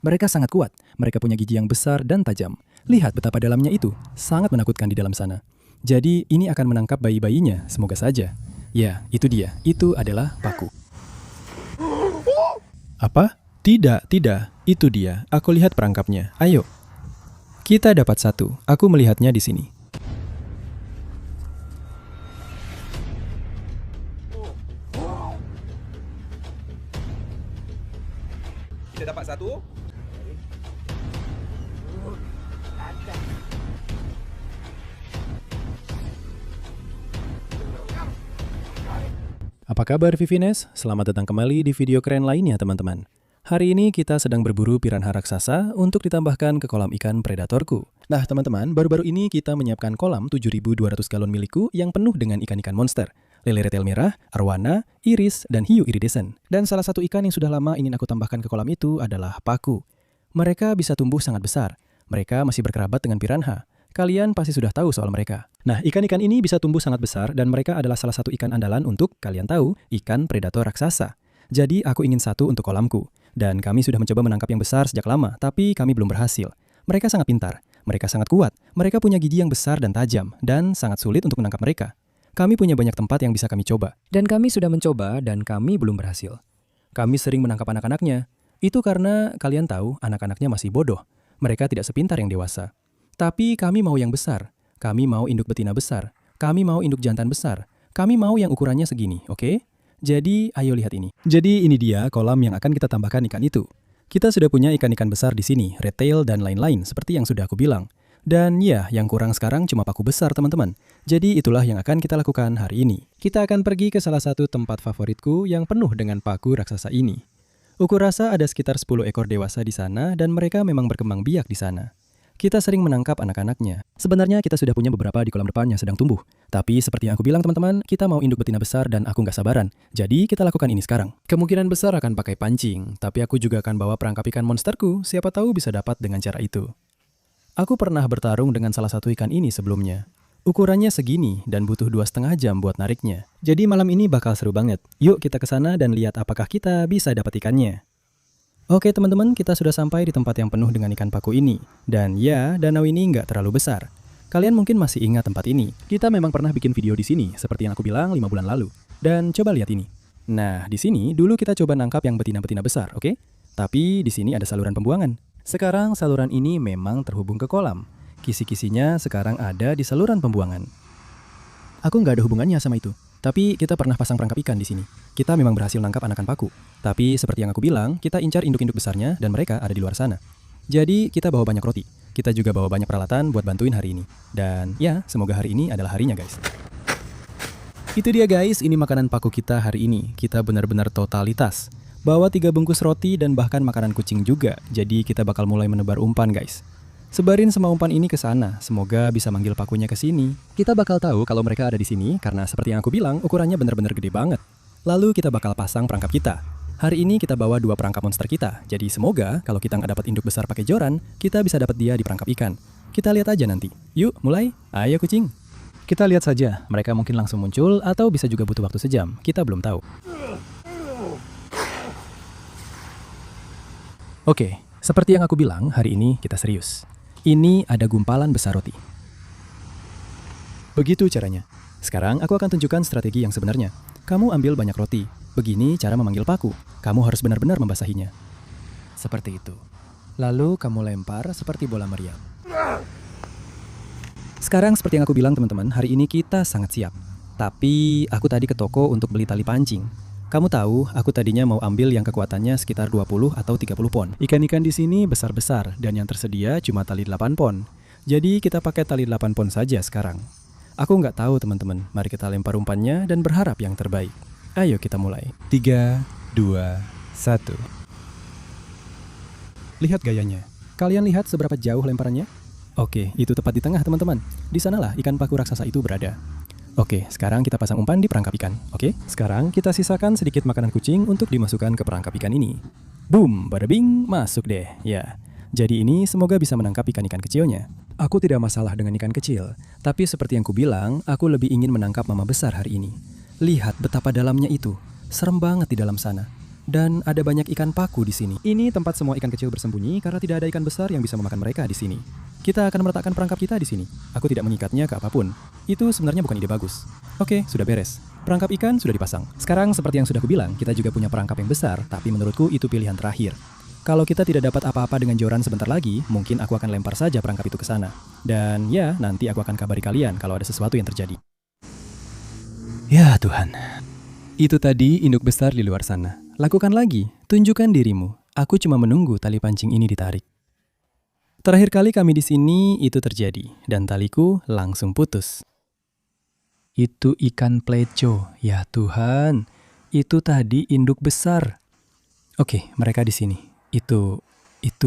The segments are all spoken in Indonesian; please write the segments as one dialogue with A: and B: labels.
A: Mereka sangat kuat, mereka punya gigi yang besar dan tajam. Lihat betapa dalamnya itu, sangat menakutkan di dalam sana. Jadi ini akan menangkap bayi-bayinya, semoga saja. Ya, itu dia, itu adalah paku.
B: Apa? Tidak, itu dia. Aku lihat perangkapnya. Ayo. Kita dapat satu, aku melihatnya di sini.
C: Kita dapat satu.
A: Apa kabar Vivines? Selamat datang kembali di video keren lainnya teman-teman. Hari ini kita sedang berburu piranha raksasa untuk ditambahkan ke kolam ikan predatorku. Nah teman-teman, baru-baru ini kita menyiapkan kolam 7.200 galon milikku yang penuh dengan ikan-ikan monster. Lele retel merah, arwana, iris, dan hiu iridescent. Dan salah satu ikan yang sudah lama ingin aku tambahkan ke kolam itu adalah paku. Mereka bisa tumbuh sangat besar. Mereka masih berkerabat dengan piranha. Kalian pasti sudah tahu soal mereka. Nah, ikan-ikan ini bisa tumbuh sangat besar dan mereka adalah salah satu ikan andalan untuk, kalian tahu, ikan predator raksasa. Jadi, aku ingin satu untuk kolamku. Dan kami sudah mencoba menangkap yang besar sejak lama, tapi kami belum berhasil. Mereka sangat pintar, mereka sangat kuat, mereka punya gigi yang besar dan tajam, dan sangat sulit untuk menangkap mereka. Kami punya banyak tempat yang bisa kami coba. Dan kami sudah mencoba dan kami belum berhasil. Kami sering menangkap anak-anaknya. Itu karena, kalian tahu, anak-anaknya masih bodoh. Mereka tidak sepintar yang dewasa. Tapi kami mau yang besar. Kami mau induk betina besar. Kami mau induk jantan besar. Kami mau yang ukurannya segini, oke? Jadi, ayo lihat ini. Jadi, ini dia kolam yang akan kita tambahkan ikan itu. Kita sudah punya ikan-ikan besar di sini, red tail dan lain-lain, seperti yang sudah aku bilang. Dan ya, yang kurang sekarang cuma paku besar, teman-teman. Jadi, itulah yang akan kita lakukan hari ini. Kita akan pergi ke salah satu tempat favoritku yang penuh dengan paku raksasa ini. Ukur rasa ada sekitar 10 ekor dewasa di sana dan mereka memang berkembang biak di sana. Kita sering menangkap anak-anaknya. Sebenarnya kita sudah punya beberapa di kolam depan yang sedang tumbuh. Tapi seperti yang aku bilang teman-teman, kita mau induk betina besar dan aku nggak sabaran. Jadi kita lakukan ini sekarang. Kemungkinan besar akan pakai pancing, tapi aku juga akan bawa perangkap ikan monsterku, siapa tahu bisa dapat dengan cara itu. Aku pernah bertarung dengan salah satu ikan ini sebelumnya. Ukurannya segini dan butuh 2,5 jam buat nariknya. Jadi malam ini bakal seru banget. Yuk kita ke sana dan lihat apakah kita bisa dapat ikannya. Oke teman-teman, kita sudah sampai di tempat yang penuh dengan ikan paku ini. Dan ya, danau ini nggak terlalu besar. Kalian mungkin masih ingat tempat ini. Kita memang pernah bikin video di sini, seperti yang aku bilang 5 bulan lalu. Dan coba lihat ini. Nah, di sini dulu kita coba nangkap yang betina-betina besar, oke? Tapi di sini ada saluran pembuangan. Sekarang saluran ini memang terhubung ke kolam. Kisi-kisinya sekarang ada di saluran pembuangan. Aku nggak ada hubungannya sama itu. Tapi kita pernah pasang perangkap ikan di sini. Kita memang berhasil nangkap anakan paku. Tapi seperti yang aku bilang, kita incar induk-induk besarnya dan mereka ada di luar sana. Jadi kita bawa banyak roti. Kita juga bawa banyak peralatan buat bantuin hari ini. Dan ya, semoga hari ini adalah harinya guys. Itu dia guys, ini makanan paku kita hari ini. Kita benar-benar totalitas. Bawa 3 bungkus roti dan bahkan makanan kucing juga. Jadi kita bakal mulai menebar umpan guys. Sebarin semua umpan ini ke sana, semoga bisa manggil pakunya ke sini. Kita bakal tahu kalau mereka ada di sini karena seperti yang aku bilang, ukurannya benar-benar gede banget. Lalu kita bakal pasang perangkap kita. Hari ini kita bawa 2 perangkap monster kita, jadi semoga kalau kita nggak dapat induk besar pakai joran, kita bisa dapat dia di perangkap ikan. Kita lihat aja nanti. Yuk, mulai. Ayo kucing. Kita lihat saja, mereka mungkin langsung muncul atau bisa juga butuh waktu sejam. Kita belum tahu. Oke, seperti yang aku bilang, hari ini kita serius. Ini ada gumpalan besar roti. Begitu caranya. Sekarang aku akan tunjukkan strategi yang sebenarnya. Kamu ambil banyak roti. Begini cara memanggil paku. Kamu harus benar-benar membasahinya. Seperti itu. Lalu kamu lempar seperti bola meriam. Sekarang seperti yang aku bilang teman-teman, hari ini kita sangat siap. Tapi aku tadi ke toko untuk beli tali pancing. Kamu tahu, aku tadinya mau ambil yang kekuatannya sekitar 20 atau 30 pon. Ikan-ikan di sini besar-besar dan yang tersedia cuma tali 8 pon. Jadi kita pakai tali 8 pon saja sekarang. Aku nggak tahu teman-teman, mari kita lempar umpannya dan berharap yang terbaik. Ayo kita mulai. 3, 2, 1. Lihat gayanya. Kalian lihat seberapa jauh lemparannya? Oke, itu tepat di tengah teman-teman. Di sanalah ikan paku raksasa itu berada. Oke, sekarang kita pasang umpan di perangkap ikan. Oke, sekarang kita sisakan sedikit makanan kucing untuk dimasukkan ke perangkap ikan ini. Boom, bada bing, masuk deh. Ya, jadi ini semoga bisa menangkap ikan-ikan kecilnya. Aku tidak masalah dengan ikan kecil, tapi seperti yang kubilang, aku lebih ingin menangkap mama besar hari ini. Lihat betapa dalamnya itu, serem banget di dalam sana. Dan ada banyak ikan paku di sini. Ini tempat semua ikan kecil bersembunyi karena tidak ada ikan besar yang bisa memakan mereka di sini. Kita akan meletakkan perangkap kita di sini. Aku tidak mengikatnya ke apapun. Itu sebenarnya bukan ide bagus. Oke, sudah beres. Perangkap ikan sudah dipasang. Sekarang seperti yang sudah kubilang, kita juga punya perangkap yang besar, tapi menurutku itu pilihan terakhir. Kalau kita tidak dapat apa-apa dengan joran sebentar lagi, mungkin aku akan lempar saja perangkap itu ke sana. Dan ya, nanti aku akan kabari kalian kalau ada sesuatu yang terjadi. Ya Tuhan. Itu tadi induk besar di luar sana. Lakukan lagi, tunjukkan dirimu. Aku cuma menunggu tali pancing ini ditarik. Terakhir kali kami di sini itu terjadi, dan taliku langsung putus. Itu ikan pleco, ya Tuhan. Itu tadi induk besar. Oke, mereka di sini. Itu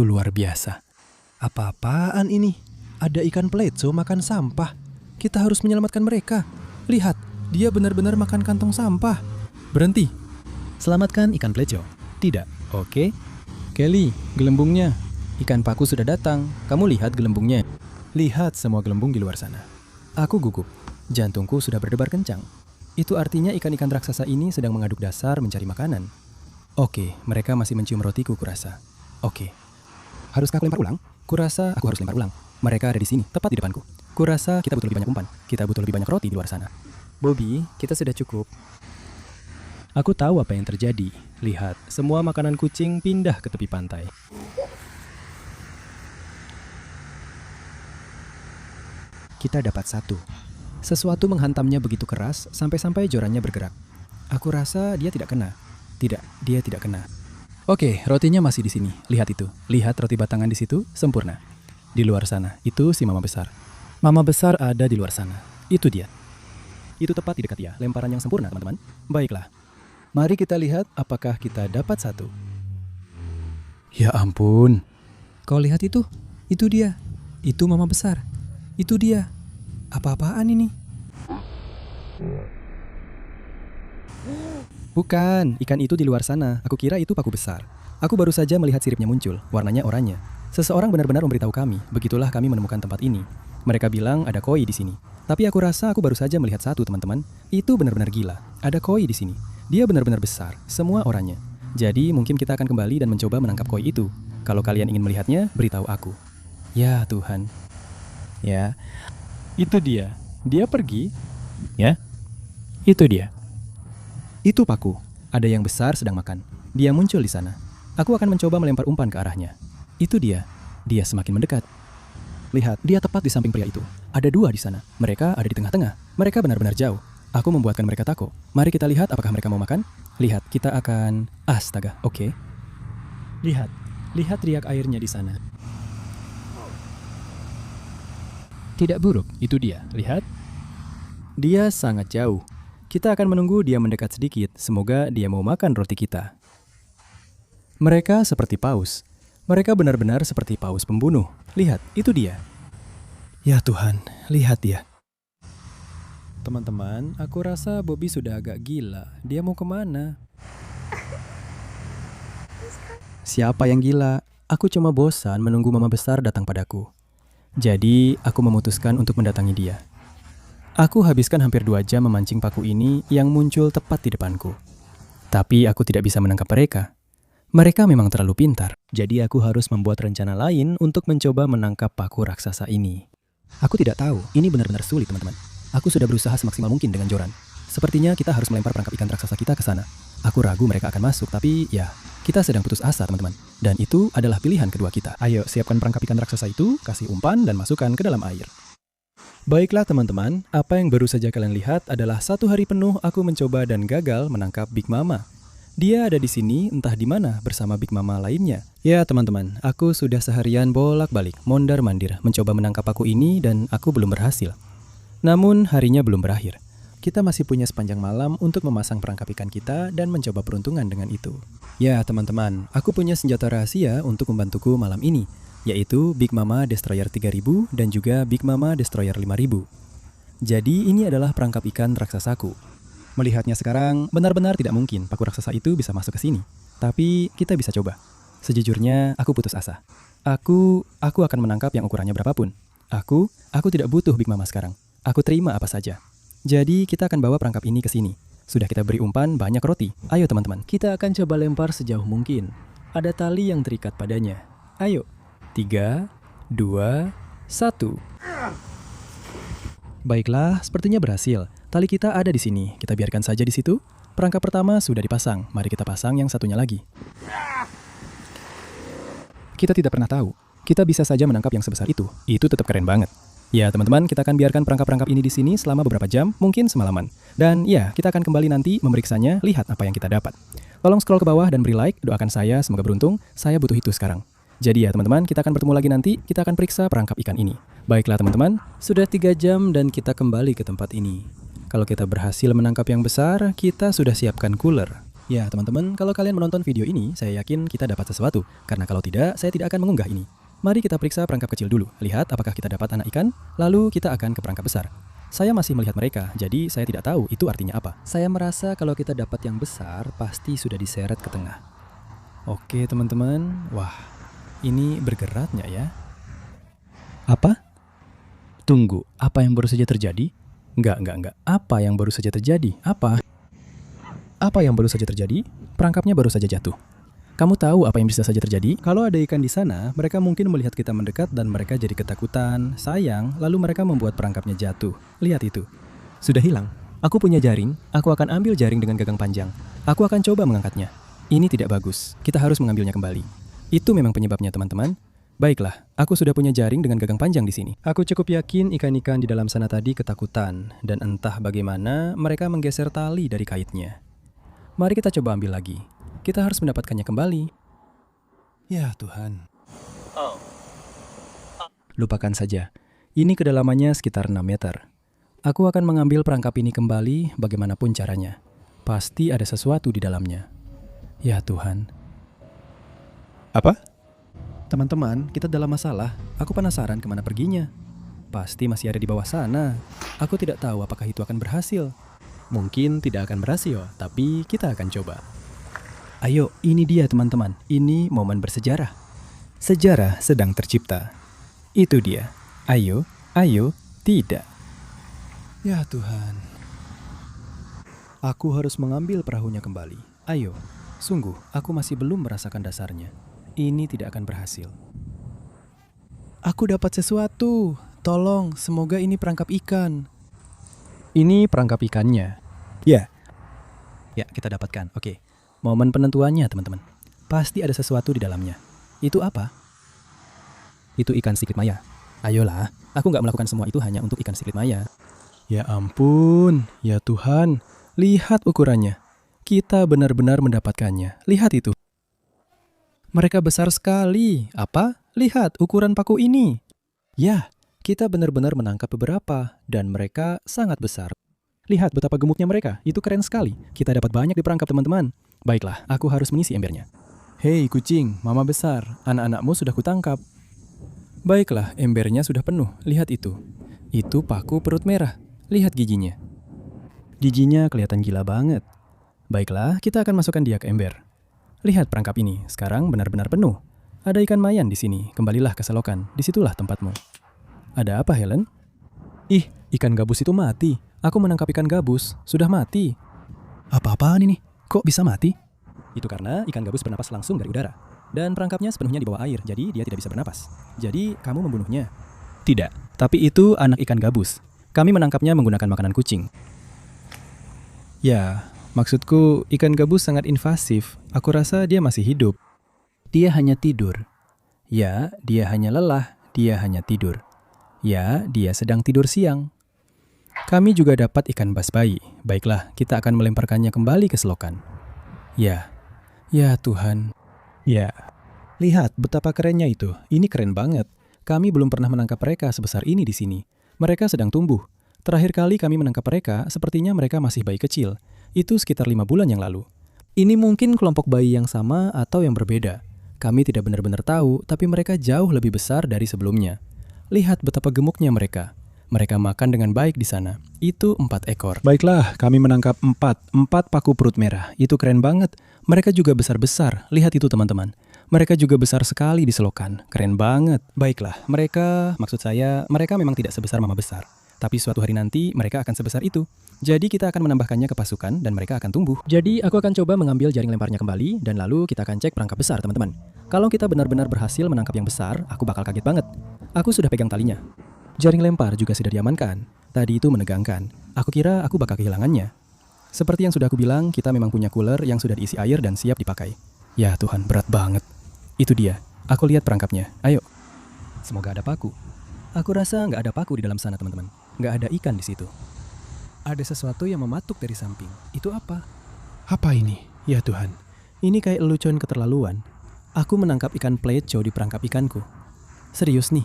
A: luar biasa.
B: Apa-apaan ini? Ada ikan pleco makan sampah. Kita harus menyelamatkan mereka. Lihat, dia benar-benar makan kantong sampah.
A: Berhenti. Selamatkan ikan pleco. Tidak, oke? Kelly, gelembungnya. Ikan paku sudah datang. Kamu lihat gelembungnya. Lihat semua gelembung di luar sana. Aku gugup. Jantungku sudah berdebar kencang. Itu artinya ikan-ikan raksasa ini sedang mengaduk dasar mencari makanan. Oke, mereka masih mencium rotiku, kurasa. Oke. Haruskah aku lempar ulang? Kurasa aku harus lempar ulang. Mereka ada di sini, tepat di depanku. Kurasa kita butuh lebih banyak umpan. Kita butuh lebih banyak roti di luar sana. Bobby, kita sudah cukup. Aku tahu apa yang terjadi. Lihat, semua makanan kucing pindah ke tepi pantai. Kita dapat satu. Sesuatu menghantamnya begitu keras sampai-sampai jorannya bergerak. Aku rasa dia tidak kena. Tidak, dia tidak kena. Oke, rotinya masih di sini. Lihat itu. Lihat roti batangan di situ, sempurna. Di luar sana, itu si mama besar. Mama besar ada di luar sana. Itu dia. Itu tepat di dekat dia. Lemparan yang sempurna, teman-teman. Baiklah. Mari kita lihat apakah kita dapat satu. Ya ampun. Kau lihat itu? Itu dia. Itu mama besar. Itu dia. Apa-apaan ini? Bukan, ikan itu di luar sana. Aku kira itu paku besar. Aku baru saja melihat siripnya muncul, warnanya oranye. Seseorang benar-benar memberitahu kami, begitulah kami menemukan tempat ini. Mereka bilang ada koi di sini. Tapi aku rasa aku baru saja melihat satu, teman-teman. Itu benar-benar gila. Ada koi di sini. Dia benar-benar besar, semua oranye. Jadi mungkin kita akan kembali dan mencoba menangkap koi itu. Kalau kalian ingin melihatnya, beritahu aku. Ya Tuhan. Ya, itu dia. Dia pergi. Ya, itu dia. Itu paku. Ada yang besar sedang makan. Dia muncul di sana. Aku akan mencoba melempar umpan ke arahnya. Itu dia. Dia semakin mendekat. Lihat, dia tepat di samping pria itu. Ada dua di sana. Mereka ada di tengah-tengah. Mereka benar-benar jauh. Aku membuatkan mereka takut. Mari kita lihat apakah mereka mau makan. Lihat, kita akan... Astaga, oke. Lihat. Lihat riak airnya di sana. Tidak buruk, itu dia. Lihat. Dia sangat jauh. Kita akan menunggu dia mendekat sedikit. Semoga dia mau makan roti kita. Mereka seperti paus. Mereka benar-benar seperti paus pembunuh. Lihat, itu dia. Ya Tuhan, lihat dia. Teman-teman, aku rasa Bobby sudah agak gila. Dia mau kemana? Siapa yang gila? Aku cuma bosan menunggu mama besar datang padaku. Jadi, aku memutuskan untuk mendatangi dia. Aku habiskan hampir 2 jam memancing paku ini yang muncul tepat di depanku. Tapi aku tidak bisa menangkap mereka. Mereka memang terlalu pintar. Jadi aku harus membuat rencana lain untuk mencoba menangkap paku raksasa ini. Aku tidak tahu, ini benar-benar sulit teman-teman. Aku sudah berusaha semaksimal mungkin dengan joran. Sepertinya kita harus melempar perangkap ikan raksasa kita ke sana. Aku ragu mereka akan masuk, tapi ya, kita sedang putus asa teman-teman. Dan itu adalah pilihan kedua kita. Ayo, siapkan perangkap ikan raksasa itu, kasih umpan dan masukkan ke dalam air. Baiklah teman-teman, apa yang baru saja kalian lihat adalah 1 hari penuh aku mencoba dan gagal menangkap Big Mama. Dia ada di sini entah di mana bersama Big Mama lainnya. Ya teman-teman, aku sudah seharian bolak-balik, mondar-mandir mencoba menangkap paku ini dan aku belum berhasil. Namun harinya belum berakhir. Kita masih punya sepanjang malam untuk memasang perangkap ikan kita dan mencoba peruntungan dengan itu. Ya teman-teman, aku punya senjata rahasia untuk membantuku malam ini, yaitu Big Mama Destroyer 3000 dan juga Big Mama Destroyer 5000. Jadi ini adalah perangkap ikan raksasaku. Melihatnya sekarang, benar-benar tidak mungkin paku raksasa itu bisa masuk ke sini. Tapi kita bisa coba. Sejujurnya, aku putus asa. Aku akan menangkap yang ukurannya berapapun. Aku tidak butuh Big Mama sekarang. Aku terima apa saja. Jadi kita akan bawa perangkap ini ke sini. Sudah kita beri umpan banyak roti. Ayo teman-teman, kita akan coba lempar sejauh mungkin. Ada tali yang terikat padanya. Ayo. 3, 2, 1. Baiklah, sepertinya berhasil. Tali kita ada di sini. Kita biarkan saja di situ. Perangkap pertama sudah dipasang. Mari kita pasang yang satunya lagi. Kita tidak pernah tahu. Kita bisa saja menangkap yang sebesar itu. Itu tetap keren banget. Ya teman-teman, kita akan biarkan perangkap-perangkap ini di sini selama beberapa jam, mungkin semalaman. Dan ya, kita akan kembali nanti memeriksanya, lihat apa yang kita dapat. Tolong scroll ke bawah dan beri like, doakan saya, semoga beruntung, saya butuh itu sekarang. Jadi ya teman-teman, kita akan bertemu lagi nanti, kita akan periksa perangkap ikan ini. Baiklah teman-teman, sudah 3 jam dan kita kembali ke tempat ini. Kalau kita berhasil menangkap yang besar, kita sudah siapkan cooler. Ya teman-teman, kalau kalian menonton video ini, saya yakin kita dapat sesuatu. Karena kalau tidak, saya tidak akan mengunggah ini. Mari kita periksa perangkap kecil dulu. Lihat apakah kita dapat anak ikan, lalu kita akan ke perangkap besar. Saya masih melihat mereka, jadi saya tidak tahu itu artinya apa. Saya merasa kalau kita dapat yang besar, pasti sudah diseret ke tengah. Oke teman-teman, wah, ini bergerak nggak ya? Apa? Tunggu, apa yang baru saja terjadi? Enggak. Apa yang baru saja terjadi? Apa yang baru saja terjadi? Perangkapnya baru saja jatuh. Kamu tahu apa yang bisa saja terjadi? Kalau ada ikan di sana, mereka mungkin melihat kita mendekat dan mereka jadi ketakutan, sayang, lalu mereka membuat perangkapnya jatuh. Lihat itu. Sudah hilang. Aku punya jaring, aku akan ambil jaring dengan gagang panjang. Aku akan coba mengangkatnya. Ini tidak bagus. Kita harus mengambilnya kembali. Itu memang penyebabnya, teman-teman. Baiklah, aku sudah punya jaring dengan gagang panjang di sini. Aku cukup yakin ikan-ikan di dalam sana tadi ketakutan, dan entah bagaimana mereka menggeser tali dari kaitnya. Mari kita coba ambil lagi. Kita harus mendapatkannya kembali.
B: Ya Tuhan.
A: Lupakan saja. Ini kedalamannya sekitar 6 meter. Aku akan mengambil perangkap ini kembali bagaimanapun caranya. Pasti ada sesuatu di dalamnya. Ya Tuhan. Apa? Teman-teman, kita dalam masalah. Aku penasaran kemana perginya. Pasti masih ada di bawah sana. Aku tidak tahu apakah itu akan berhasil. Mungkin tidak akan berhasil, tapi kita akan coba. Ayo, ini dia teman-teman. Ini momen bersejarah. Sejarah sedang tercipta. Itu dia. Ayo, tidak.
B: Ya Tuhan.
A: Aku harus mengambil perahunya kembali. Ayo, sungguh, aku masih belum merasakan dasarnya. Ini tidak akan berhasil.
B: Aku dapat sesuatu. Tolong, semoga ini perangkap ikan.
A: Ini perangkap ikannya. Ya, kita dapatkan. Oke. Momen penentuannya, teman-teman. Pasti ada sesuatu di dalamnya. Itu apa? Itu ikan siklit maya. Ayolah, aku nggak melakukan semua itu hanya untuk ikan siklit maya. Ya ampun, ya Tuhan. Lihat ukurannya. Kita benar-benar mendapatkannya. Lihat itu. Mereka besar sekali. Apa? Lihat ukuran paku ini. Ya, kita benar-benar menangkap beberapa. Dan mereka sangat besar. Lihat betapa gemuknya mereka. Itu keren sekali. Kita dapat banyak diperangkap, teman-teman. Baiklah, aku harus mengisi embernya. Hei kucing, mama besar, anak-anakmu sudah kutangkap. Baiklah, embernya sudah penuh, lihat itu. Itu paku perut merah, lihat giginya. Giginya kelihatan gila banget. Baiklah, kita akan masukkan dia ke ember. Lihat perangkap ini, sekarang benar-benar penuh. Ada ikan mayan di sini, kembalilah ke selokan, disitulah tempatmu. Ada apa, Helen? Ih, ikan gabus itu mati. Aku menangkap ikan gabus, sudah mati. Apa-apaan ini? Kok bisa mati? Itu karena ikan gabus bernapas langsung dari udara. Dan perangkapnya sepenuhnya di bawah air, jadi dia tidak bisa bernapas. Jadi, kamu membunuhnya. Tidak, tapi itu anak ikan gabus. Kami menangkapnya menggunakan makanan kucing. Ya, maksudku ikan gabus sangat invasif. Aku rasa dia masih hidup. Dia hanya tidur. Ya, dia hanya lelah. Dia hanya tidur. Ya, dia sedang tidur siang. Kami juga dapat ikan bas bayi. Baiklah, kita akan melemparkannya kembali ke selokan. Ya Tuhan. Ya, lihat betapa kerennya itu. Ini keren banget. Kami belum pernah menangkap mereka sebesar ini di sini. Mereka sedang tumbuh. Terakhir kali kami menangkap mereka, sepertinya mereka masih bayi kecil. Itu sekitar 5 bulan yang lalu. Ini mungkin kelompok bayi yang sama atau yang berbeda. Kami tidak benar-benar tahu, tapi mereka jauh lebih besar dari sebelumnya. Lihat betapa gemuknya mereka. Mereka makan dengan baik di sana. Itu 4 ekor. Baiklah, kami menangkap 4 paku perut merah. Itu keren banget. Mereka juga besar-besar. Lihat itu teman-teman. Mereka juga besar sekali di selokan. Keren banget. Baiklah, mereka memang tidak sebesar mama besar. Tapi suatu hari nanti mereka akan sebesar itu. Jadi kita akan menambahkannya ke pasukan dan mereka akan tumbuh. Jadi aku akan coba mengambil jaring lemparnya kembali dan lalu kita akan cek perangkap besar teman-teman. Kalau kita benar-benar berhasil menangkap yang besar, aku bakal kaget banget. Aku sudah pegang talinya. Jaring lempar juga sudah diamankan. Tadi itu menegangkan. Aku kira aku bakal kehilangannya. Seperti yang sudah aku bilang, kita memang punya cooler yang sudah diisi air dan siap dipakai. Ya Tuhan, berat banget. Itu dia. Aku lihat perangkapnya. Ayo. Semoga ada paku. Aku rasa nggak ada paku di dalam sana teman-teman. Nggak ada ikan di situ. Ada sesuatu yang mematuk dari samping. Itu apa?
B: Apa ini? Ya Tuhan.
A: Ini kayak lelucon keterlaluan. Aku menangkap ikan pleco di perangkap ikanku. Serius nih.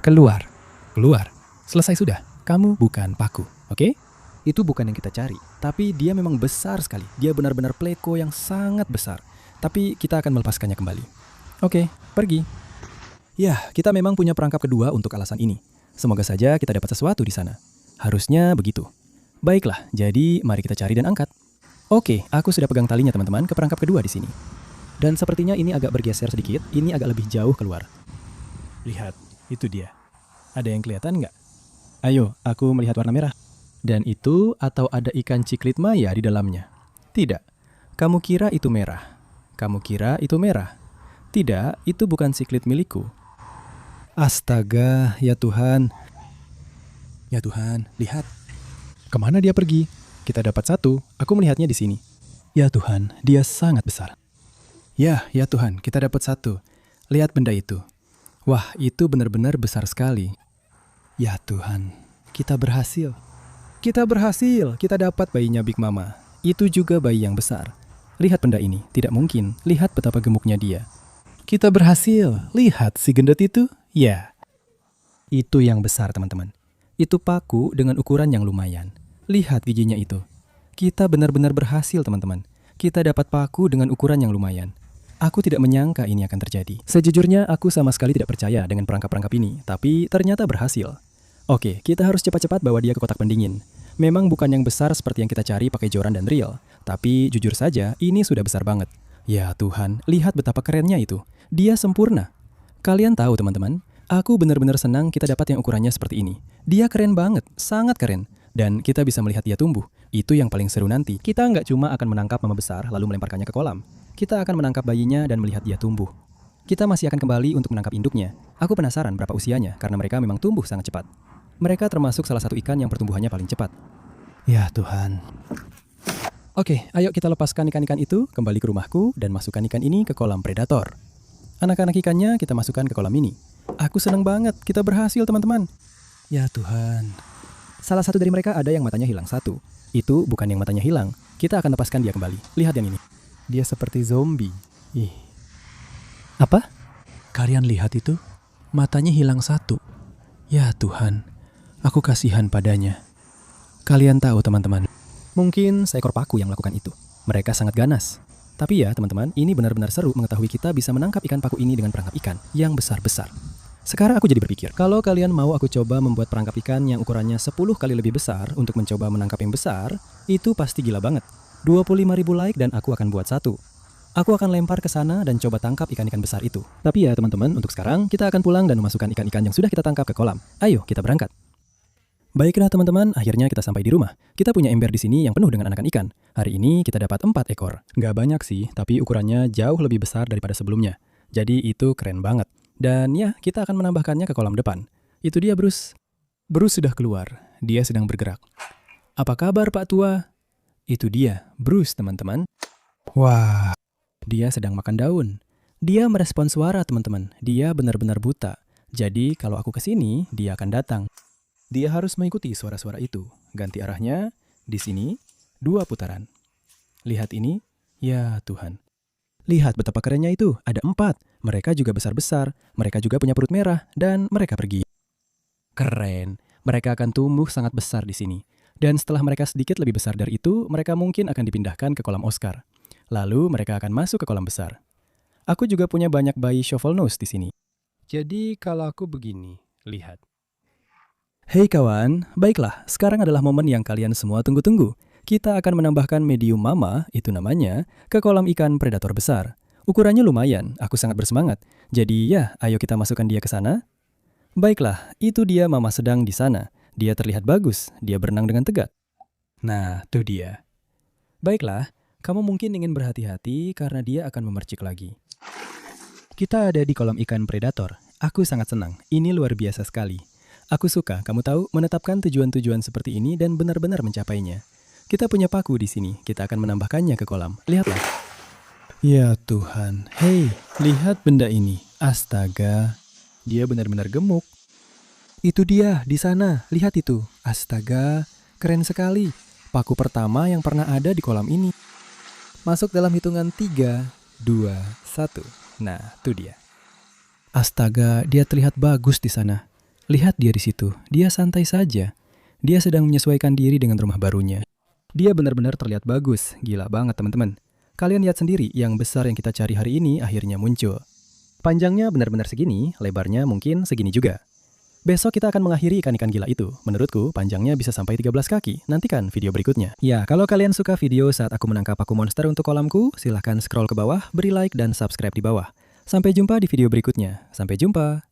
A: Keluar. Keluar. Selesai sudah. Kamu bukan paku, oke? Itu bukan yang kita cari. Tapi dia memang besar sekali. Dia benar-benar pleco yang sangat besar. Tapi kita akan melepaskannya kembali. Oke, pergi. Ya, kita memang punya perangkap kedua untuk alasan ini. Semoga saja kita dapat sesuatu di sana. Harusnya begitu. Baiklah, jadi mari kita cari dan angkat. Oke, aku sudah pegang talinya teman-teman ke perangkap kedua di sini. Dan sepertinya ini agak bergeser sedikit, ini agak lebih jauh keluar. Lihat, itu dia. Ada yang kelihatan nggak? Ayo, aku melihat warna merah. Dan itu atau ada ikan ciklit maya di dalamnya? Tidak. Kamu kira itu merah? Kamu kira itu merah? Tidak, itu bukan ciklit milikku. Astaga, ya Tuhan. Ya Tuhan, lihat. Kemana dia pergi? Kita dapat satu, aku melihatnya di sini. Ya Tuhan, dia sangat besar. Ya Tuhan, kita dapat satu. Lihat benda itu. Wah, itu benar-benar besar sekali. Ya Tuhan, kita berhasil. Kita berhasil, kita dapat bayinya Big Mama. Itu juga bayi yang besar. Lihat benda ini, tidak mungkin. Lihat betapa gemuknya dia. Kita berhasil, lihat si gendut itu. Ya, itu yang besar teman-teman. Itu paku dengan ukuran yang lumayan. Lihat giginya itu. Kita benar-benar berhasil teman-teman. Kita dapat paku dengan ukuran yang lumayan. Aku tidak menyangka ini akan terjadi. Sejujurnya aku sama sekali tidak percaya dengan perangkap-perangkap ini, tapi ternyata berhasil. Oke, kita harus cepat-cepat bawa dia ke kotak pendingin. Memang bukan yang besar seperti yang kita cari pakai joran dan reel, tapi jujur saja ini sudah besar banget. Ya Tuhan, lihat betapa kerennya itu. Dia sempurna. Kalian tahu teman-teman, aku benar-benar senang kita dapat yang ukurannya seperti ini. Dia keren banget, sangat keren. Dan kita bisa melihat dia tumbuh. Itu yang paling seru nanti. Kita nggak cuma akan menangkap mama besar lalu melemparkannya ke kolam. Kita akan menangkap bayinya dan melihat dia tumbuh. Kita masih akan kembali untuk menangkap induknya. Aku penasaran berapa usianya karena mereka memang tumbuh sangat cepat. Mereka termasuk salah satu ikan yang pertumbuhannya paling cepat.
B: Ya Tuhan.
A: Oke, ayo kita lepaskan ikan-ikan itu kembali ke rumahku dan masukkan ikan ini ke kolam predator. Anak-anak ikannya kita masukkan ke kolam ini. Aku senang banget, kita berhasil teman-teman.
B: Ya Tuhan.
A: Salah satu dari mereka ada yang matanya hilang satu. Itu bukan yang matanya hilang. Kita akan lepaskan dia kembali. Lihat yang ini. Dia seperti zombie. Ih. Apa?
B: Kalian lihat itu? Matanya hilang satu. Ya Tuhan, aku kasihan padanya.
A: Kalian tahu teman-teman, mungkin seekor paku yang melakukan itu. Mereka sangat ganas. Tapi ya teman-teman, ini benar-benar seru mengetahui kita bisa menangkap ikan paku ini dengan perangkap ikan yang besar-besar. Sekarang aku jadi berpikir, kalau kalian mau aku coba membuat perangkap ikan yang ukurannya 10 kali lebih besar untuk mencoba menangkap yang besar, itu pasti gila banget. 25.000 like dan aku akan buat satu. Aku akan lempar ke sana dan coba tangkap ikan-ikan besar itu. Tapi ya teman-teman, untuk sekarang kita akan pulang dan memasukkan ikan-ikan yang sudah kita tangkap ke kolam. Ayo, kita berangkat. Baiklah teman-teman, akhirnya kita sampai di rumah. Kita punya ember di sini yang penuh dengan anakan ikan. Hari ini kita dapat 4 ekor. Nggak banyak sih, tapi ukurannya jauh lebih besar daripada sebelumnya. Jadi itu keren banget. Dan ya, kita akan menambahkannya ke kolam depan. Itu dia Bruce. Bruce sudah keluar. Dia sedang bergerak. Apa kabar Pak Tua? Itu dia, Bruce teman-teman.
B: Wah.
A: Dia sedang makan daun. Dia merespon suara teman-teman. Dia benar-benar buta. Jadi kalau aku kesini, dia akan datang. Dia harus mengikuti suara-suara itu. Ganti arahnya. Di sini, 2 putaran. Lihat ini. Ya Tuhan. Lihat betapa kerennya itu. Ada 4. Mereka juga besar-besar. Mereka juga punya perut merah. Dan mereka pergi. Keren. Mereka akan tumbuh sangat besar di sini. Dan setelah mereka sedikit lebih besar dari itu, mereka mungkin akan dipindahkan ke kolam Oscar. Lalu mereka akan masuk ke kolam besar. Aku juga punya banyak bayi shovel nose di sini. Jadi kalau aku begini, lihat. Hei kawan, baiklah, sekarang adalah momen yang kalian semua tunggu-tunggu. Kita akan menambahkan medium mama, itu namanya, ke kolam ikan predator besar. Ukurannya lumayan, aku sangat bersemangat. Jadi ya, ayo kita masukkan dia ke sana. Baiklah, itu dia mama sedang di sana. Dia terlihat bagus, dia berenang dengan tegak. Nah, tuh dia. Baiklah, kamu mungkin ingin berhati-hati karena dia akan memercik lagi. Kita ada di kolam ikan predator. Aku sangat senang, ini luar biasa sekali. Aku suka, kamu tahu, menetapkan tujuan-tujuan seperti ini dan benar-benar mencapainya. Kita punya paku di sini, kita akan menambahkannya ke kolam. Lihatlah. Ya Tuhan, hei, lihat benda ini. Astaga, dia benar-benar gemuk. Itu dia, di sana, lihat itu. Astaga, keren sekali. Paku pertama yang pernah ada di kolam ini. Masuk dalam hitungan 3, 2, 1. Nah, itu dia. Astaga, dia terlihat bagus di sana. Lihat dia di situ, dia santai saja. Dia sedang menyesuaikan diri dengan rumah barunya. Dia benar-benar terlihat bagus, gila banget teman-teman. Kalian lihat sendiri, yang besar yang kita cari hari ini akhirnya muncul. Panjangnya benar-benar segini, lebarnya mungkin segini juga. Besok kita akan mengakhiri ikan-ikan gila itu. Menurutku, panjangnya bisa sampai 13 kaki. Nantikan video berikutnya. Ya, kalau kalian suka video saat aku menangkap paku monster untuk kolamku, silahkan scroll ke bawah, beri like dan subscribe di bawah. Sampai jumpa di video berikutnya. Sampai jumpa.